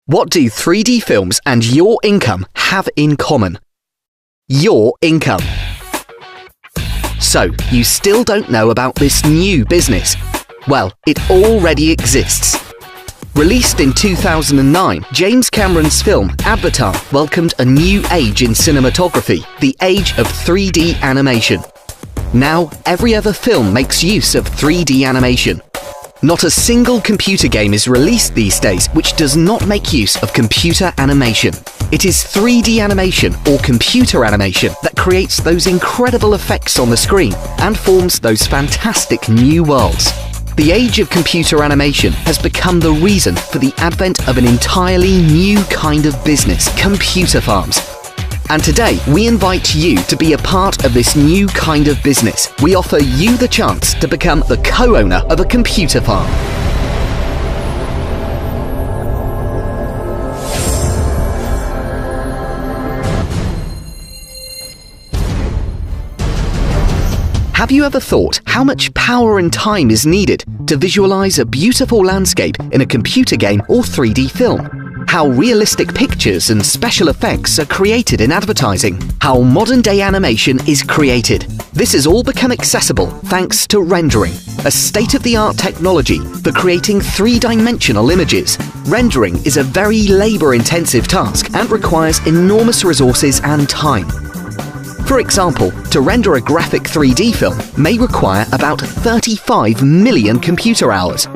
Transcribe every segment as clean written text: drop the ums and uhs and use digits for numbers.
What do 3D films and your income have in common? Your income. So, you still don't know about this new business? Well, it already exists. Released in 2009, James Cameron's film Avatar welcomed a new age in cinematography, the age of 3D animation. Now, every other film makes use of 3D animation. Not a single computer game is released these days which does not make use of computer animation. It is 3D animation or computer animation that creates those incredible effects on the screen and forms those fantastic new worlds. The age of computer animation has become the reason for the advent of an entirely new kind of business, computer farms. And today, we invite you to be a part of this new kind of business. We offer you the chance to become the co-owner of a computer farm. Have you ever thought how much power and time is needed to visualize a beautiful landscape in a computer game or 3D film? How realistic pictures and special effects are created in advertising? How modern-day animation is created? This has all become accessible thanks to rendering, a state-of-the-art technology for creating three-dimensional images. Rendering is a very labor-intensive task and requires enormous resources and time. For example, to render a graphic 3D film may require about 35 million computer hours.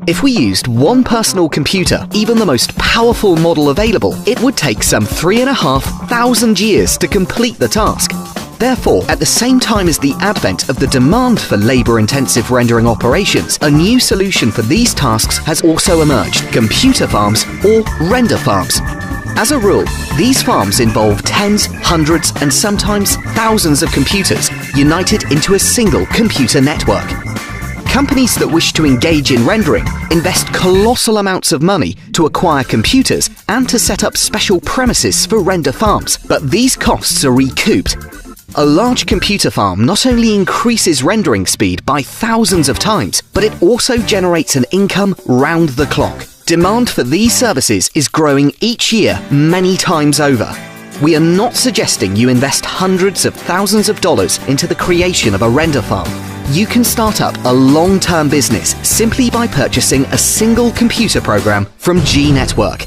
If we used one personal computer, even the most powerful model available, it would take some 3,500 years to complete the task. Therefore, at the same time as the advent of the demand for labor-intensive rendering operations, a new solution for these tasks has also emerged: computer farms or render farms. As a rule, these farms involve tens, hundreds, and sometimes thousands of computers united into a single computer network. Companies that wish to engage in rendering invest colossal amounts of money to acquire computers and to set up special premises for render farms, but these costs are recouped. A large computer farm not only increases rendering speed by thousands of times, but it also generates an income round the clock. Demand for these services is growing each year many times over. We are not suggesting you invest hundreds of thousands of dollars into the creation of a render farm. You can start up a long-term business simply by purchasing a single computer program from G Network.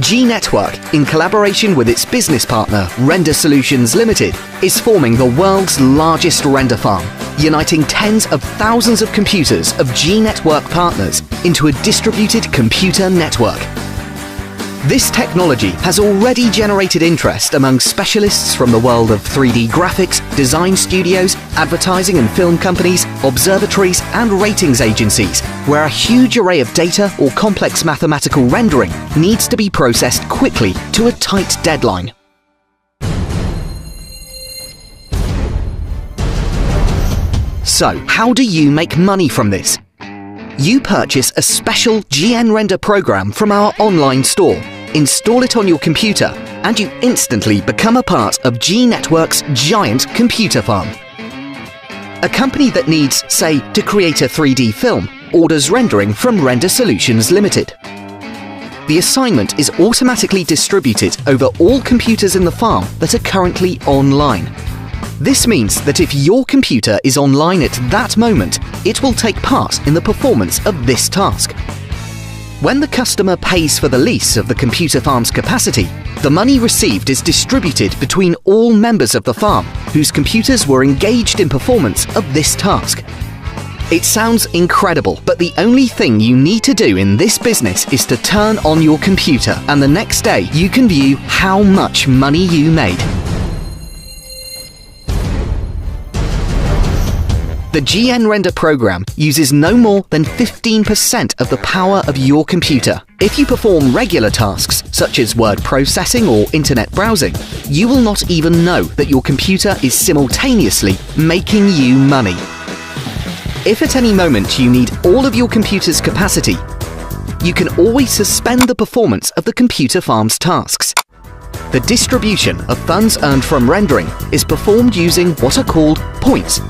G Network, in collaboration with its business partner, Render Solutions Limited, is forming the world's largest render farm, uniting tens of thousands of computers of G Network partners into a distributed computer network. This technology has already generated interest among specialists from the world of 3D graphics, design studios, advertising and film companies, observatories and ratings agencies, where a huge array of data or complex mathematical rendering needs to be processed quickly to a tight deadline. So, how do you make money from this? You purchase a special GN Render program from our online store, install it on your computer, and you instantly become a part of G Network's giant computer farm. A company that needs, say, to create a 3D film, orders rendering from Render Solutions Limited. The assignment is automatically distributed over all computers in the farm that are currently online. This means that if your computer is online at that moment, it will take part in the performance of this task. When the customer pays for the lease of the computer farm's capacity, the money received is distributed between all members of the farm whose computers were engaged in performance of this task. It sounds incredible, but the only thing you need to do in this business is to turn on your computer, and the next day you can view how much money you made. The GN Render program uses no more than 15% of the power of your computer. If you perform regular tasks, such as word processing or internet browsing, you will not even know that your computer is simultaneously making you money. If at any moment you need all of your computer's capacity, you can always suspend the performance of the computer farm's tasks. The distribution of funds earned from rendering is performed using what are called points.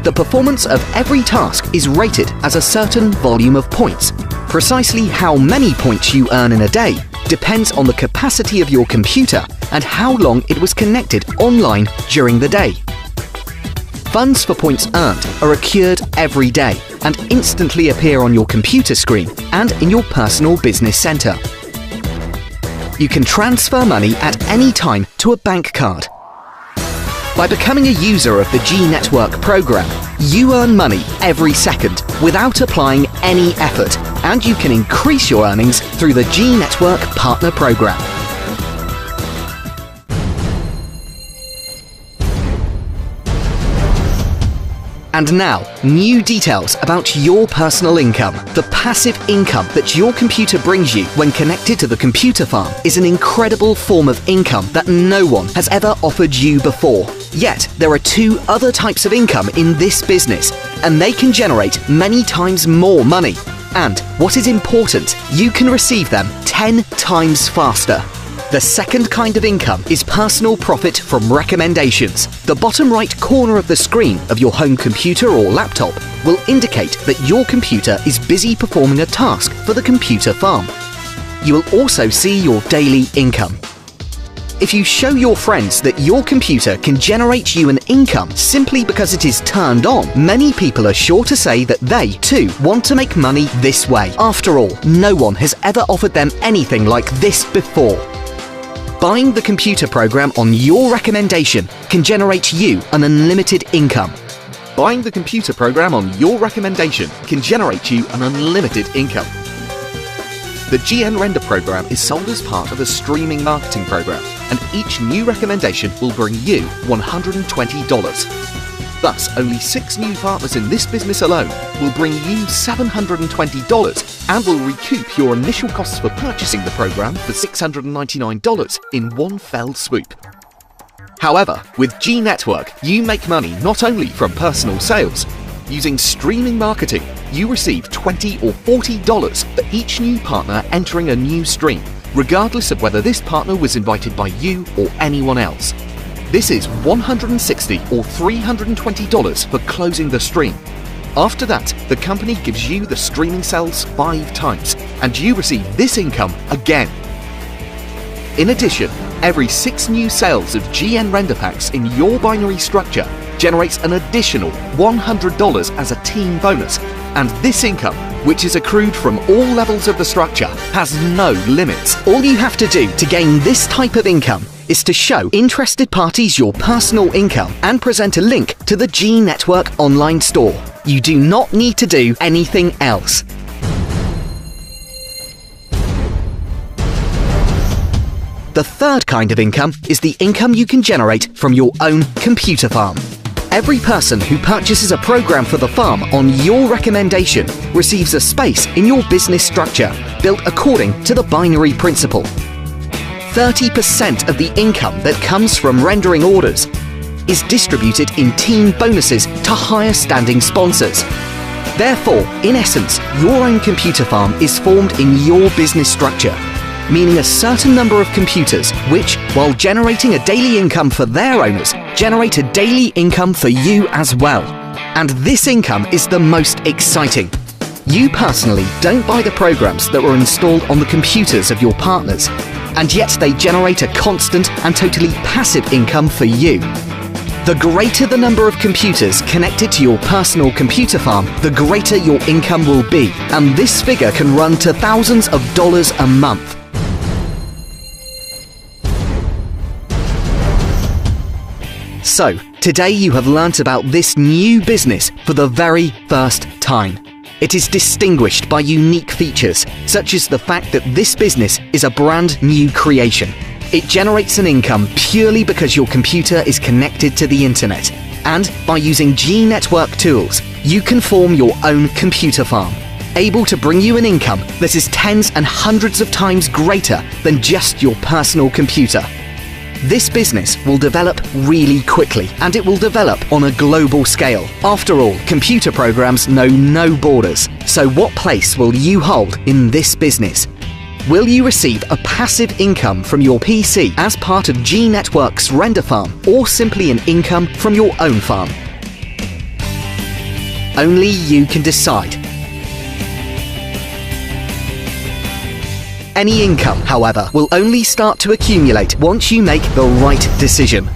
The performance of every task is rated as a certain volume of points. Precisely how many points you earn in a day depends on the capacity of your computer and how long it was connected online during the day. Funds for points earned are accrued every day and instantly appear on your computer screen and in your personal business center. You can transfer money at any time to a bank card. By becoming a user of the G Network program, you earn money every second without applying any effort, and you can increase your earnings through the G Network Partner Program. And now, new details about your personal income. The passive income that your computer brings you when connected to the computer farm is an incredible form of income that no one has ever offered you before. Yet, there are two other types of income in this business, and they can generate many times more money. And, what is important, you can receive them 10 times faster. The second kind of income is personal profit from recommendations. The bottom right corner of the screen of your home computer or laptop will indicate that your computer is busy performing a task for the computer farm. You will also see your daily income. If you show your friends that your computer can generate you an income simply because it is turned on, many people are sure to say that they, too, want to make money this way. After all, no one has ever offered them anything like this before. Buying the computer program on your recommendation can generate you an unlimited income. Buying the computer program on your recommendation can generate you an unlimited income. The GN Render program is sold as part of a streaming marketing program, and each new recommendation will bring you $120. Thus, only 6 new partners in this business alone will bring you $720 and will recoup your initial costs for purchasing the program for $699 in one fell swoop. However, with G Network, you make money not only from personal sales. Using streaming marketing, you receive $20 or $40 for each new partner entering a new stream, regardless of whether this partner was invited by you or anyone else. This is $160 or $320 for closing the stream. After that, the company gives you the streaming sales 5 times, and you receive this income again. In addition, every 6 new sales of GN render packs in your binary structure generates an additional $100 as a team bonus, and this income, which is accrued from all levels of the structure, has no limits. All you have to do to gain this type of income is to show interested parties your personal income and present a link to the G Network online store. You do not need to do anything else. The third kind of income is the income you can generate from your own computer farm. Every person who purchases a program for the farm on your recommendation receives a space in your business structure built according to the binary principle. 30% of the income that comes from rendering orders is distributed in team bonuses to higher standing sponsors. Therefore, in essence, your own computer farm is formed in your business structure, meaning a certain number of computers which, while generating a daily income for their owners, generate a daily income for you as well. And this income is the most exciting. You personally don't buy the programs that were installed on the computers of your partners, and yet they generate a constant and totally passive income for you. The greater the number of computers connected to your personal computer farm, the greater your income will be, and this figure can run to thousands of dollars a month. So, today you have learnt about this new business for the very first time. It is distinguished by unique features, such as the fact that this business is a brand new creation. It generates an income purely because your computer is connected to the internet. And by using G Network tools, you can form your own computer farm, able to bring you an income that is tens and hundreds of times greater than just your personal computer. This business will develop really quickly, and it will develop on a global scale. After all, computer programs know no borders. So what place will you hold in this business? Will you receive a passive income from your PC as part of G Network's RenderFarm, or simply an income from your own farm? Only you can decide. Any income, however, will only start to accumulate once you make the right decision.